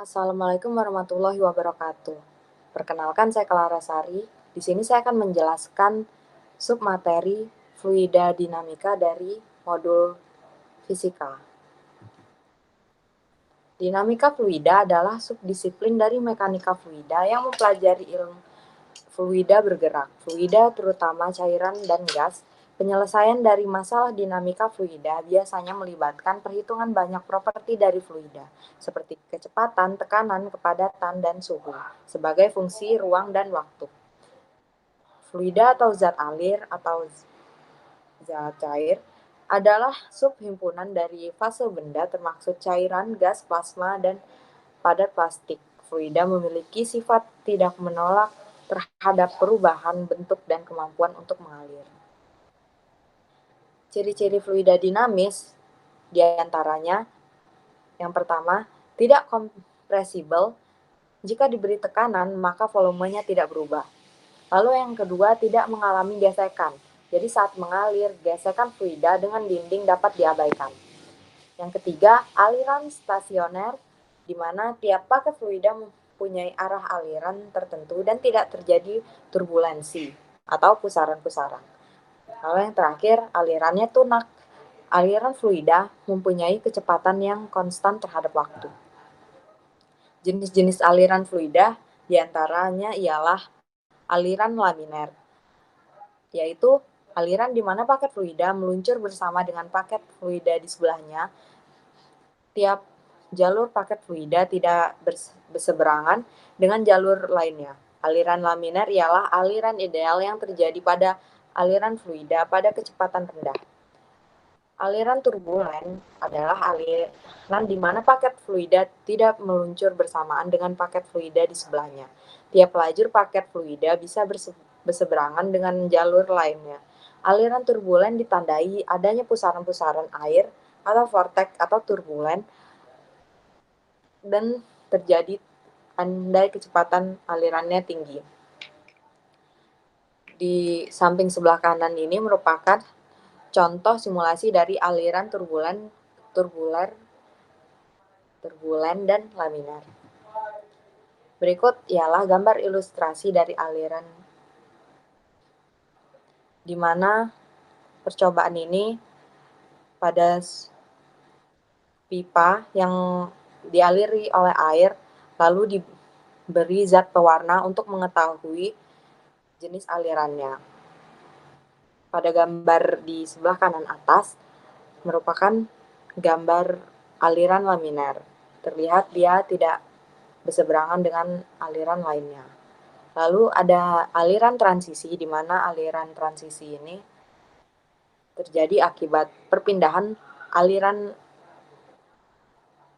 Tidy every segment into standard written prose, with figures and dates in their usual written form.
Assalamualaikum warahmatullahi wabarakatuh. Perkenalkan, saya Clara Sari. Di sini saya akan menjelaskan submateri fluida dinamika dari modul fisika. Dinamika fluida adalah subdisiplin dari mekanika fluida yang mempelajari ilmu fluida bergerak, fluida terutama cairan dan gas. Penyelesaian dari masalah dinamika fluida biasanya melibatkan perhitungan banyak properti dari fluida, seperti kecepatan, tekanan, kepadatan, dan suhu, sebagai fungsi ruang dan waktu. Fluida atau zat alir atau zat cair adalah subhimpunan dari fase benda termasuk cairan, gas, plasma, dan padat plastik. Fluida memiliki sifat tidak menolak terhadap perubahan bentuk dan kemampuan untuk mengalir. Ciri-ciri fluida dinamis diantaranya yang pertama, tidak kompresibel. Jika diberi tekanan, maka volumenya tidak berubah. Lalu yang kedua, tidak mengalami gesekan. Jadi saat mengalir, gesekan fluida dengan dinding dapat diabaikan. Yang ketiga, aliran stasioner, di mana tiap paket fluida mempunyai arah aliran tertentu dan tidak terjadi turbulensi atau pusaran-pusaran. Lalu yang terakhir, alirannya tunak. Aliran fluida mempunyai kecepatan yang konstan terhadap waktu. Jenis-jenis aliran fluida diantaranya ialah aliran laminer, yaitu aliran di mana paket fluida meluncur bersama dengan paket fluida di sebelahnya. Tiap jalur paket fluida tidak berseberangan dengan jalur lainnya. Aliran laminer ialah aliran ideal yang terjadi pada aliran fluida pada kecepatan rendah. Aliran turbulen adalah aliran di mana paket fluida tidak meluncur bersamaan dengan paket fluida di sebelahnya. Tiap lajur paket fluida bisa berseberangan dengan jalur lainnya. Aliran turbulen ditandai adanya pusaran-pusaran air atau vortex atau turbulen dan terjadi andai kecepatan alirannya tinggi. Di samping sebelah kanan ini merupakan contoh simulasi dari aliran turbulen dan laminar. Berikut ialah gambar ilustrasi dari aliran, di mana percobaan ini pada pipa yang dialiri oleh air, lalu diberi zat pewarna untuk mengetahui jenis alirannya. Pada gambar di sebelah kanan atas merupakan gambar aliran laminar. Terlihat dia tidak berseberangan dengan aliran lainnya. Lalu ada aliran transisi, di mana aliran transisi ini terjadi akibat perpindahan aliran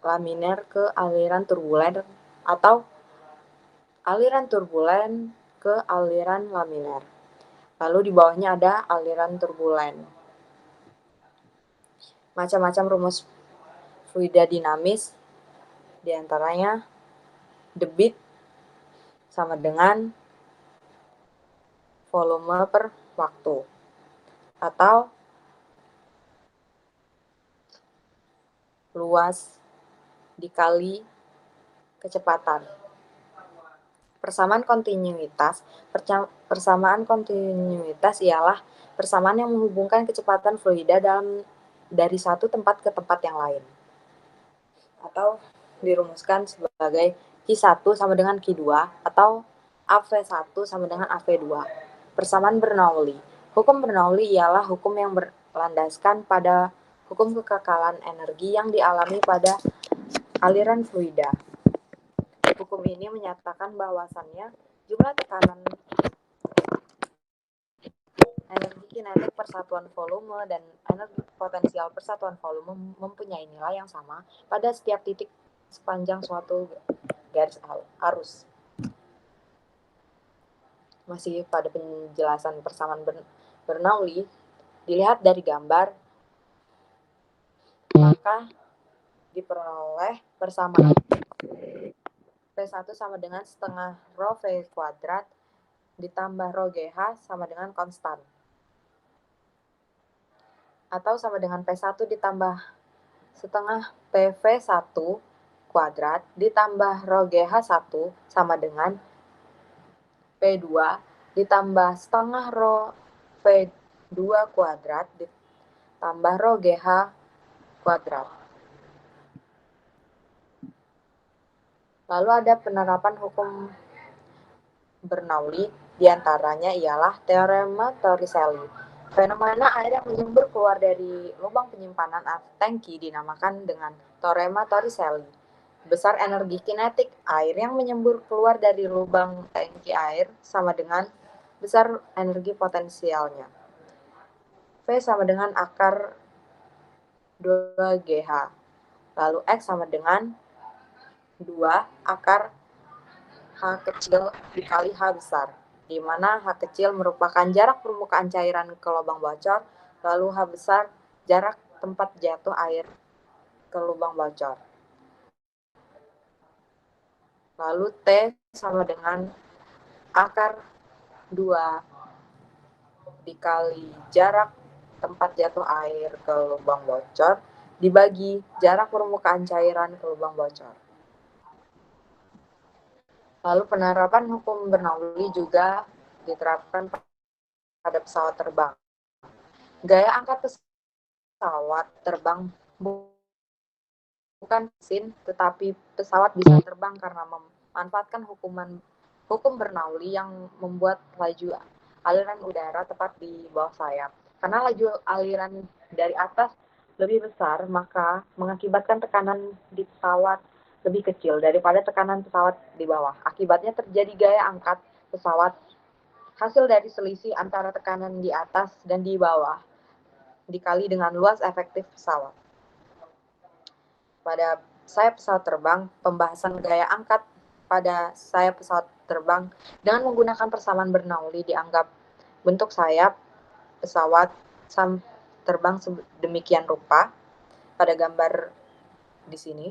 laminar ke aliran turbulen atau aliran turbulen ke aliran laminar. Lalu di bawahnya ada aliran turbulen. Macam-macam rumus fluida dinamis, diantaranya debit sama dengan volume per waktu, atau luas dikali kecepatan. Persamaan kontinuitas ialah persamaan yang menghubungkan kecepatan fluida dari satu tempat ke tempat yang lain, atau dirumuskan sebagai Q1 sama dengan Q2 atau AV1 sama dengan AV2. Persamaan Bernoulli. Hukum Bernoulli ialah hukum yang berlandaskan pada hukum kekekalan energi yang dialami pada aliran fluida. Hukum ini menyatakan bahwasannya jumlah tekanan, energi kinetik per satuan volume dan energi potensial per satuan volume mempunyai nilai yang sama pada setiap titik sepanjang suatu garis arus. Masih pada penjelasan persamaan Bernoulli, dilihat dari gambar, maka diperoleh persamaan P1 sama dengan setengah rho V kuadrat ditambah rho GH sama dengan konstan. Atau sama dengan P1 ditambah setengah PV1 kuadrat ditambah rho GH1 sama dengan P2 ditambah setengah rho V2 kuadrat ditambah rho GH kuadrat. Lalu ada penerapan hukum Bernoulli, diantaranya ialah teorema Torricelli. Fenomena air yang menyembur keluar dari lubang penyimpanan tangki dinamakan dengan teorema Torricelli. Besar energi kinetik air yang menyembur keluar dari lubang tangki air sama dengan besar energi potensialnya. V sama dengan akar 2GH. Lalu X sama dengan 2 akar H kecil dikali H besar, di mana H kecil merupakan jarak permukaan cairan ke lubang bocor, lalu H besar jarak tempat jatuh air ke lubang bocor. Lalu T sama dengan akar 2 dikali jarak tempat jatuh air ke lubang bocor dibagi jarak permukaan cairan ke lubang bocor. Lalu penerapan hukum Bernoulli juga diterapkan pada pesawat terbang. Gaya angkat pesawat terbang bukan mesin, tetapi pesawat bisa terbang karena memanfaatkan hukum Bernoulli yang membuat laju aliran udara tepat di bawah sayap. Karena laju aliran dari atas lebih besar, maka mengakibatkan tekanan di pesawat lebih kecil daripada tekanan pesawat di bawah. Akibatnya terjadi gaya angkat pesawat hasil dari selisih antara tekanan di atas dan di bawah dikali dengan luas efektif pesawat. Pada sayap pesawat terbang, pembahasan gaya angkat pada sayap pesawat terbang dengan menggunakan persamaan Bernoulli dianggap bentuk sayap pesawat terbang sedemikian rupa pada gambar di sini,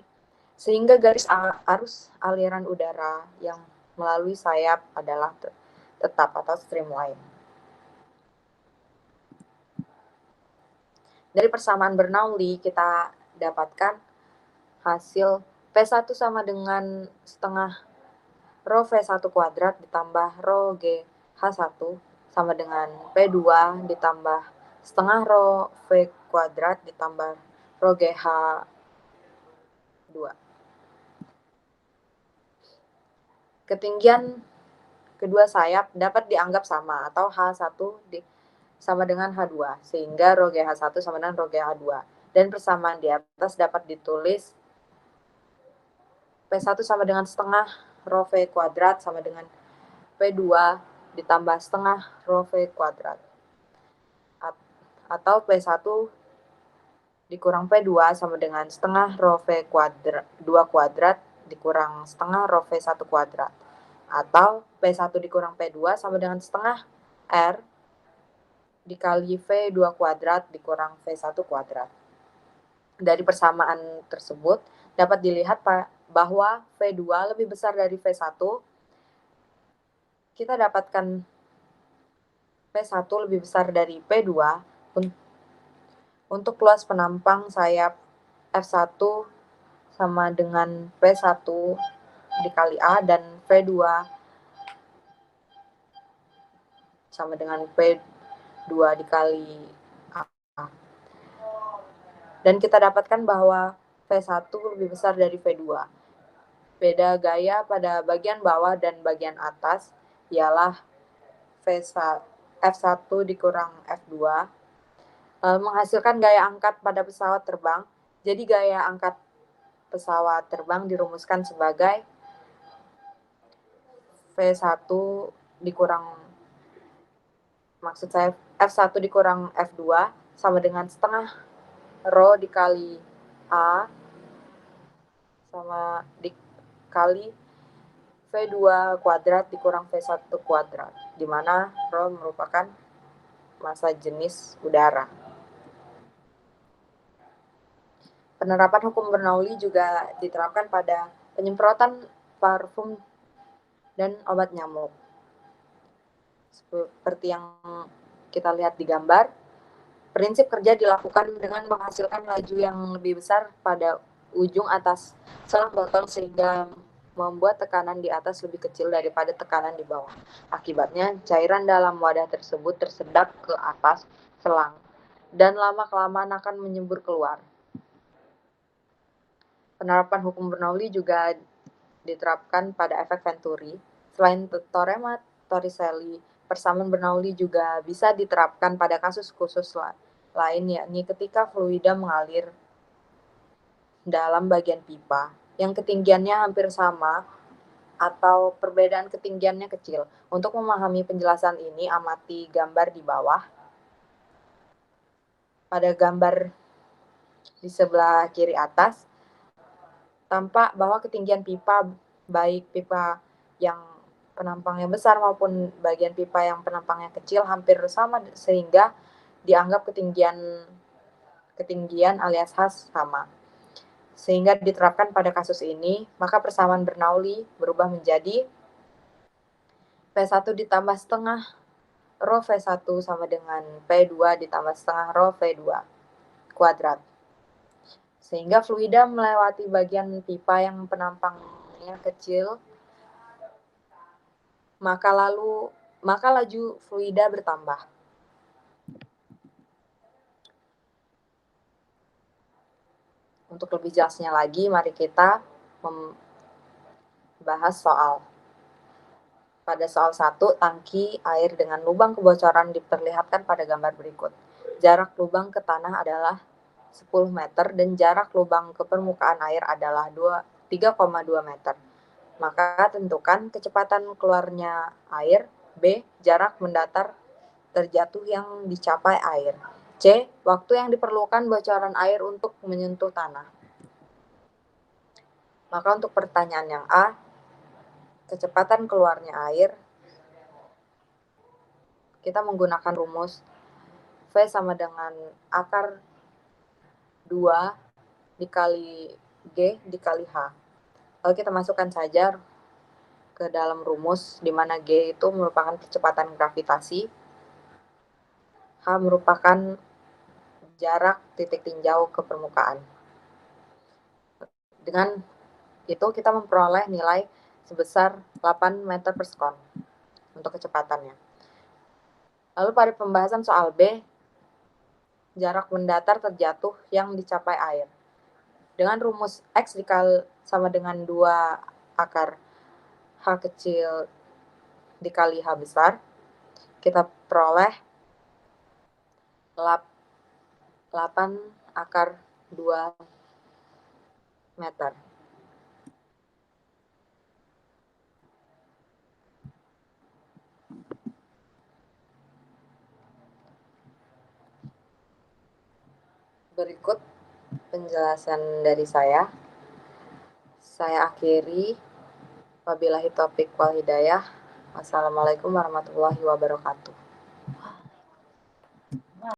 sehingga garis arus aliran udara yang melalui sayap adalah tetap atau streamline. Dari persamaan Bernoulli kita dapatkan hasil V1 sama dengan setengah rho V1 kuadrat ditambah rho GH1 sama dengan P2 ditambah setengah rho V kuadrat ditambah rho GH2. Ketinggian kedua sayap dapat dianggap sama atau H1 sama dengan H2, sehingga rho GH1 sama dengan rho GH2. Dan persamaan di atas dapat ditulis P1 sama dengan setengah rho V kuadrat sama dengan P2 ditambah setengah rho V kuadrat. Atau P1 dikurang P2 sama dengan setengah rho V kuadrat 2 kuadrat dikurang setengah rho V1 kuadrat. Atau P1 dikurang P2 sama dengan setengah R dikali V2 kuadrat dikurang V1 kuadrat. Dari persamaan tersebut dapat dilihat bahwa V2 lebih besar dari V1. Kita dapatkan P1 lebih besar dari P2 untuk luas penampang sayap F1 sama dengan P1 dikali A dan V2 sama dengan P2 dikali A. Dan kita dapatkan bahwa V1 lebih besar dari V2. Beda gaya pada bagian bawah dan bagian atas ialah F1 dikurang F2 menghasilkan gaya angkat pada pesawat terbang. Jadi gaya angkat pesawat terbang dirumuskan sebagai V1 dikurang maksud saya F1 dikurang F2 sama dengan setengah rho dikali A sama dikali V2 kuadrat dikurang V1 kuadrat, di mana rho merupakan massa jenis udara. Penerapan hukum Bernoulli juga diterapkan pada penyemprotan parfum dan obat nyamuk. Seperti yang kita lihat di gambar, prinsip kerja dilakukan dengan menghasilkan laju yang lebih besar pada ujung atas selang botol sehingga membuat tekanan di atas lebih kecil daripada tekanan di bawah. Akibatnya, cairan dalam wadah tersebut tersedot ke atas selang dan lama-kelamaan akan menyembur keluar. Penerapan hukum Bernoulli juga diterapkan pada efek Venturi. Selain teorema Torricelli, persamaan Bernoulli juga bisa diterapkan pada kasus khusus lain, yakni ketika fluida mengalir dalam bagian pipa yang ketinggiannya hampir sama atau perbedaan ketinggiannya kecil. Untuk memahami penjelasan ini, amati gambar di bawah. Pada gambar di sebelah kiri atas, tampak bahwa ketinggian pipa, baik pipa yang penampangnya besar maupun bagian pipa yang penampangnya kecil, hampir sama sehingga dianggap ketinggian alias khas sama. Sehingga diterapkan pada kasus ini, maka persamaan Bernoulli berubah menjadi P1 ditambah setengah rho V1 sama dengan P2 ditambah setengah rho V2 kuadrat. Sehingga fluida melewati bagian pipa yang penampangnya kecil, maka laju fluida bertambah. Untuk lebih jelasnya lagi, mari kita membahas pada soal 1, tangki air dengan lubang kebocoran diperlihatkan pada gambar berikut. Jarak lubang ke tanah adalah 10 meter dan jarak lubang ke permukaan air adalah 3,2 meter. Maka tentukan kecepatan keluarnya air. B. Jarak mendatar terjatuh yang dicapai air. C. Waktu yang diperlukan bocoran air untuk menyentuh tanah. Maka untuk pertanyaan yang A, kecepatan keluarnya air, kita menggunakan rumus V sama dengan akar 2 dikali G dikali H. Lalu kita masukkan saja ke dalam rumus, di mana G itu merupakan kecepatan gravitasi, H merupakan jarak titik tinjau ke permukaan. Dengan itu kita memperoleh nilai sebesar 8 meter per sekon untuk kecepatannya. Lalu pada pembahasan soal B, jarak mendatar terjatuh yang dicapai air. Dengan rumus X sama dengan 2 akar H kecil dikali H besar, kita peroleh 8 akar 2 meter. Berikut penjelasan dari saya. Saya akhiri. Wabillahi taufiq wal hidayah. Wassalamualaikum warahmatullahi wabarakatuh.